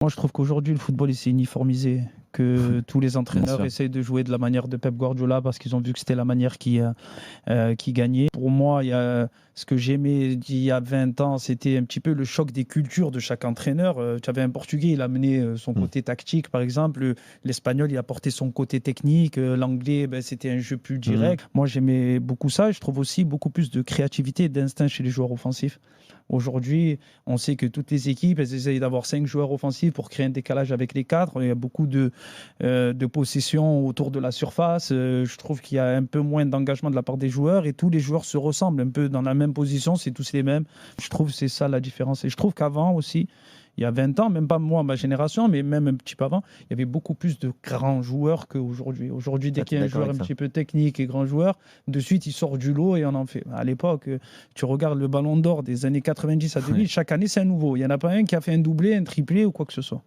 Moi, je trouve qu'aujourd'hui, le football, il s'est uniformisé, que tous les entraîneurs essayent de jouer de la manière de Pep Guardiola parce qu'ils ont vu que c'était la manière qui gagnait. Pour moi, ce que j'aimais il y a 20 ans, c'était un petit peu le choc des cultures de chaque entraîneur. Tu avais un Portugais, il a amené son côté tactique, par exemple. L'Espagnol, il a apporté son côté technique. L'Anglais, ben, c'était un jeu plus direct. Moi, j'aimais beaucoup ça. Et je trouve aussi beaucoup plus de créativité et d'instinct chez les joueurs offensifs. Aujourd'hui, on sait que toutes les équipes, elles essayent d'avoir 5 joueurs offensifs pour créer un décalage avec les 4. Il y a beaucoup de possession autour de la surface. Je trouve qu'il y a un peu moins d'engagement de la part des joueurs et tous les joueurs se ressemblent un peu dans la même position, c'est tous les mêmes. Je trouve que c'est ça la différence. Et je trouve qu'avant aussi, il y a 20 ans, même pas moi, ma génération, mais même un petit peu avant, il y avait beaucoup plus de grands joueurs qu'aujourd'hui. Aujourd'hui, dès qu'il y a un joueur un petit peu technique et grand joueur, de suite, il sort du lot et on en fait. À l'époque, tu regardes le Ballon d'Or des années 90 à 2000, chaque année, c'est un nouveau. Il n'y en a pas un qui a fait un doublé, un triplé ou quoi que ce soit.